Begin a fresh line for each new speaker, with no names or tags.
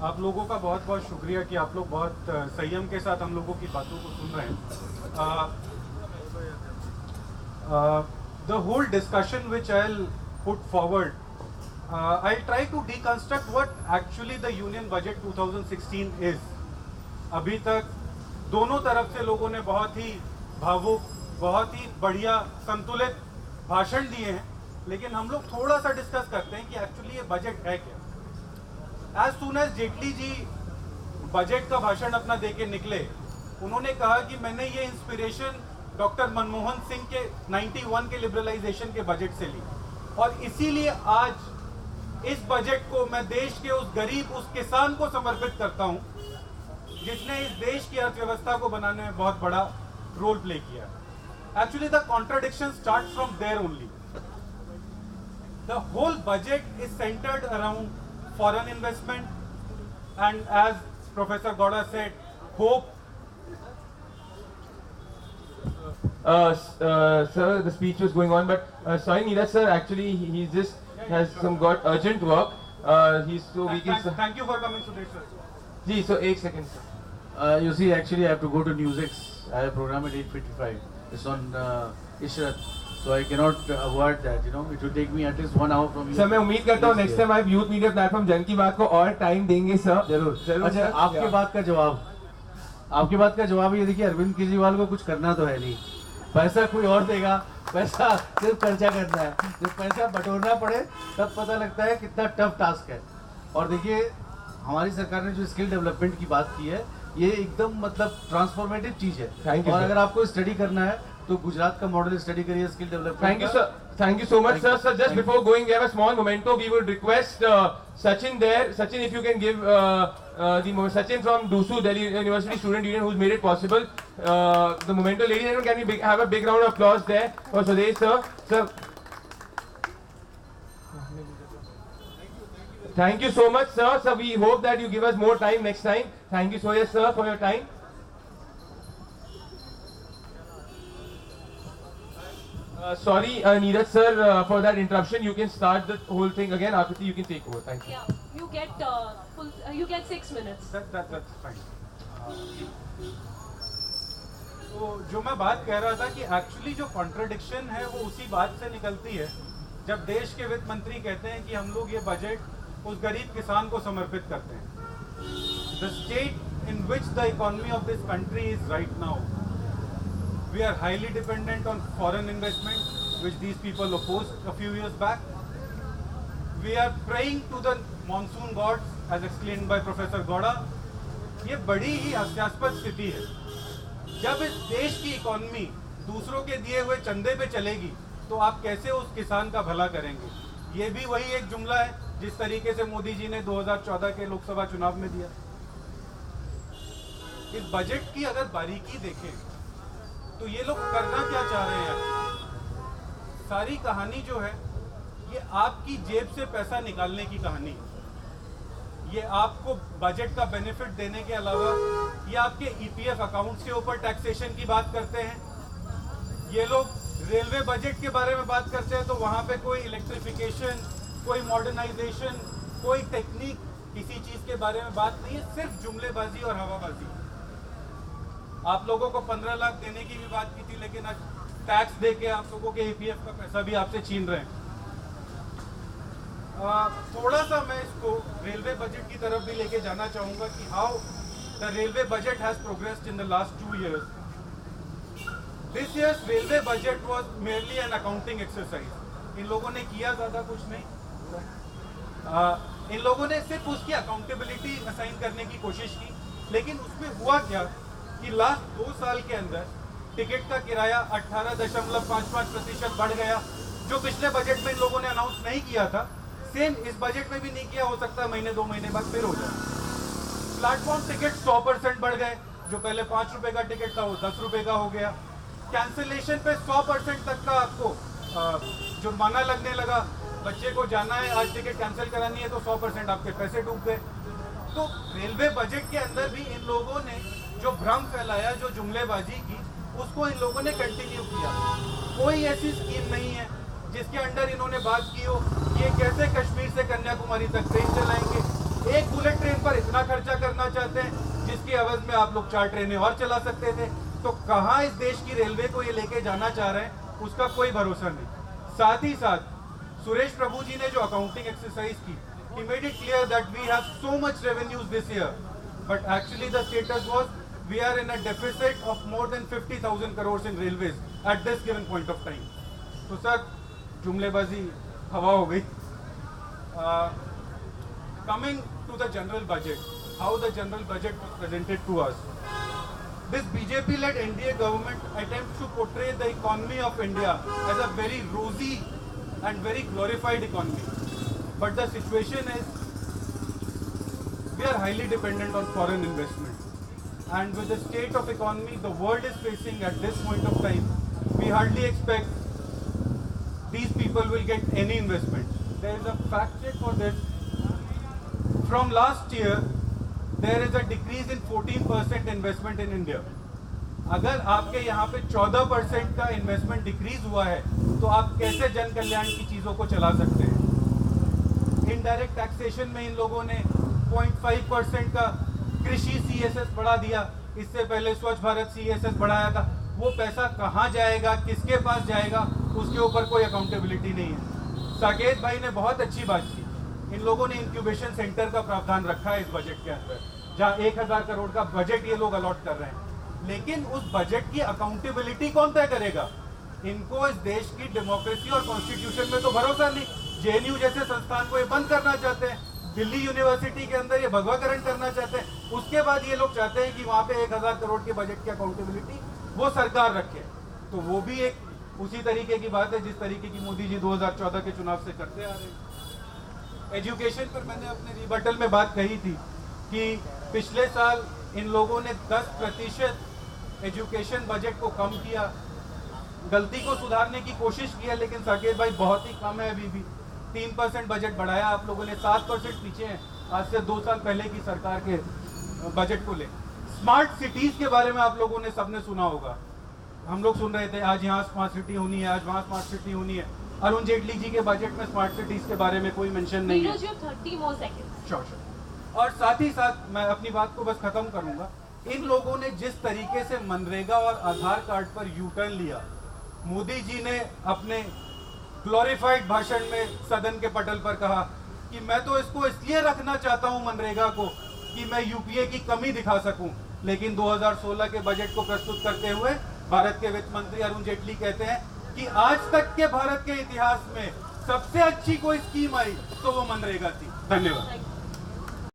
आप लोगों का बहुत बहुत शुक्रिया कि आप लोग बहुत संयम के साथ हम लोगों की बातों को सुन रहे हैं. The whole discussion which I'll put forward, I'll try to deconstruct what actually the Union Budget 2016 is. अभी तक दोनों तरफ से लोगों ने बहुत ही भावुक, बहुत ही बढ़िया संतुलित भाषण दिए हैं, लेकिन हम लोग थोड़ा सा डिस्कस करते हैं कि एक्चुअली ये बजट है क्या. As soon as Jaitley ji budget का भाषण अपना देके निकले, उन्होंने कहा कि मैंने ये इंस्पिरेशन डॉक्टर मनमोहन सिंह के 91 के लिबरलाइजेशन के बजट से ली, और इसीलिए आज इस बजट को मैं देश के उस गरीब, उस किसान को समर्पित करता हूं जिसने इस देश की अर्थव्यवस्था को बनाने में बहुत बड़ा रोल प्ले किया. Actually the contradiction start from there only. The whole budget is centered around foreign investment and, as Professor Gowda said, hope.
Sir, the speech was going on, but sorry, Neeraj sir, actually he just has some got urgent work. He's so we can.
Thank you for coming today, sir.
Ji, so 1 second, sir.
You see, actually, I have to go to News X. I have a program at 8:55. It's on Ishrat. So I cannot avoid that. You know, it will take me at least 1 hour from here.
Sir मैं उम्मीद करता हूँ next time आप youth media platform जन की बात को और टाइम देंगे सर.
जरूर.
जरूर.
अच्छा, आपके बात का जवाब. आपकी बात का जवाब ये देखिए, अरविंद केजरीवाल को कुछ करना तो है नहीं. पैसा कोई और देगा, पैसा सिर्फ खर्चा करना है. जब पैसा बटोरना पड़े तब पता लगता है कितना टफ टास्क है. और देखिए, हमारी सरकार ने जो स्किल डेवलपमेंट की बात की है, ये एकदम मतलब ट्रांसफॉर्मेटिव चीज है.
Thank you,
और
sir.
अगर आपको स्टडी करना है तो गुजरात का मॉडल स्टडी करिए skill development.
Thank you, sir. Thank you so much, sir. Sir, just before going, we have a small memento. We would request Sachin there. Sachin, if you can give the Sachin from DUSU, Delhi University Student Union, who's made it possible. The memento, ladies and gentlemen, can we have a big round of applause there for Swadesh, sir? Sir. Thank you so much, sir. Sir, we hope that you give us more time next time. Thank you so much, sir, for your time. Sorry, Neeraj sir, for that interruption. You can start the whole thing again. After you can take over. Thank you.
Yeah, you get 6 minutes.
That's fine. तो जो मैं बात कह रहा था कि actually जो contradiction है वो उसी बात से निकलती है जब देश के वित्त मंत्री कहते हैं कि हम लोग ये बजट उस गरीब किसान को समर्पित करते हैं. The state in which the economy of this country is right now, we are highly dependent on foreign investment, which these people opposed a few years back. We are praying to the monsoon gods, as explained by Professor Gowda. ये बड़ी ही हास्यास्पद स्थिति है. जब इस देश की economy दूसरों के दिए हुए चंदे पे चलेगी तो आप कैसे उस किसान का भला करेंगे. ये भी वही एक जुमला है जिस तरीके से मोदी जी ने 2014 के लोकसभा चुनाव में दिया. इस बजट की अगर बारीकी देखें तो ये लोग करना क्या चाह रहे हैं. सारी कहानी जो है ये आपकी जेब से पैसा निकालने की कहानी है. ये आपको बजट का बेनिफिट देने के अलावा ये आपके ईपीएफ अकाउंट्स के ऊपर टैक्सेशन की बात करते हैं. ये लोग रेलवे बजट के बारे में बात करते हैं तो वहां पे कोई इलेक्ट्रिफिकेशन, कोई मॉडर्नाइजेशन, कोई टेक्निक, किसी चीज के बारे में बात नहीं है. सिर्फ जुमलेबाजी और हवाबाजी. आप लोगों को 15 लाख देने की भी बात की थी, लेकिन आज टैक्स दे के आप लोगों के ईपीएफ का पैसा भी आपसे छीन रहे हैं. थोड़ा सा मैं इसको रेलवे बजट की तरफ भी लेके जाना चाहूंगा कि how the railway budget has progressed in the last 2 years. This year's railway budget was merely an accounting exercise. इन लोगों ने किया ज्यादा कुछ नहीं. इन लोगों ने सिर्फ उसकी अकाउंटेबिलिटी असाइन करने की कोशिश की, लेकिन उसमें हुआ क्या कि लास्ट 2 साल के अंदर टिकट का किराया 18.55% बढ़ गया. जो पिछले बजट में इन लोगों ने अनाउंस नहीं किया था, सेम इस बजट में भी नहीं किया. हो सकता है महीने 2 महीने बाद फिर हो जाए. प्लेटफॉर्म टिकट 100% बढ़ गए. जो पहले 5 रुपए का टिकट था वो 10 रुपए का हो गया. कैंसिलेशन पे 100% तक का आपको जुर्माना लगने लगा. बच्चे को जाना है, आज टिकट कैंसिल करानी है तो 100% आपके पैसे डूब गए. तो रेलवे बजट के अंदर भी इन लोगों ने जो भ्रम फैलाया, जो जुमलेबाजी की, उसको इन लोगों ने कंटिन्यू किया. कोई ऐसी स्कीम नहीं है जिसके अंडर इन्होंने बात की हो ये कैसे कश्मीर से कन्याकुमारी तक ट्रेन चलाएंगे. एक बुलेट ट्रेन पर इतना खर्चा करना चाहते हैं जिसकी एवज में आप लोग 4 ट्रेनें और चला सकते थे। तो कहाँ इस देश की रेलवे को ये लेके जाना चाह रहे हैं उसका कोई भरोसा नहीं। साथ ही साथ सुरेश प्रभु जी ने जो अकाउंटिंग एक्सरसाइज की, he made it clear that we have so much revenues this year, but actually the status was we are in a deficit of more than 50,000 crores in railways at this given point of time. तो sir जुमलेबाजी हवा हो गई। Coming to the general budget, how the general budget was presented to us. This BJP-led NDA government attempts to portray the economy of India as a very rosy and very glorified economy. But the situation is, we are highly dependent on foreign investment. And with the state of economy the world is facing at this point of time, we hardly expect these people will get any investment. There is a fact check for this. From last year, there is a decrease in 14% investment in India. अगर आपके यहाँ पे 14% का investment decrease हुआ है तो आप कैसे जन कल्याण की चीजों को चला सकते हैं? इनडायरेक्ट टैक्सेशन में इन लोगों ने 0.5% का कृषि CSS बढ़ा दिया। इससे पहले स्वच्छ भारत CSS बढ़ाया था। वो पैसा कहाँ जाएगा, किसके पास जाएगा, उसके ऊपर कोई अकाउंटेबिलिटी नहीं है। साकेत भाई ने बहुत अच्छी बात की। इन लोगों ने इंक्यूबेशन सेंटर का प्रावधान रखा है इस बजट के अंदर, जहाँ 1000 करोड़ का बजट ये लोग अलॉट कर रहे हैं। लेकिन उस बजट की अकाउंटेबिलिटी कौन तय करेगा? इनको इस देश की डेमोक्रेसी और कॉन्स्टिट्यूशन में तो भरोसा नहीं। JNU जैसे संस्थान को ये बंद करना चाहते हैं, दिल्ली यूनिवर्सिटी के अंदर ये भगवाकरण करना चाहते हैं। उसके बाद ये लोग चाहते हैं कि वहाँ पे 1000 करोड़ के बजट की अकाउंटेबिलिटी वो सरकार रखे। तो वो भी एक उसी तरीके की बात है जिस तरीके की मोदी जी 2014 के चुनाव से करते आ रहे हैं। एजुकेशन पर मैंने अपने रिबटल में बात कही थी कि पिछले साल इन लोगों ने 10% एजुकेशन बजट को कम किया, गलती को सुधारने की कोशिश की है, लेकिन साकेत भाई बहुत ही कम है। अभी भी 3% बजट बढ़ाया आप लोगों ने, 7% पीछे हैं आज से 2 साल पहले की सरकार के बजट को ले। स्मार्ट सिटीज के बारे में आप लोगों ने सबने सुना होगा। हम लोग सुन रहे थे आज यहाँ स्मार्ट सिटी होनी है, आज वहाँ स्मार्ट सिटी होनी है। अरुण जेटली जी के बजट में स्मार्ट सिटीज के बारे में कोई मेंशन नहीं है। श्योर। और साथ ही साथ मैं अपनी बात को बस खत्म करूंगा। इन लोगों ने जिस तरीके से मनरेगा और आधार कार्ड पर यू टर्न लिया, मोदी जी ने अपने ग्लोरीफाइड भाषण में सदन के पटल पर कहा कि मैं तो इसको इसलिए रखना चाहता हूं मनरेगा को कि मैं यूपीए की कमी दिखा सकूं। लेकिन 2016 के बजट को प्रस्तुत करते हुए भारत के वित्त मंत्री अरुण जेटली कहते हैं कि आज तक के भारत के इतिहास में सबसे अच्छी कोई स्कीम आई तो वो मनरेगा थी। धन्यवाद।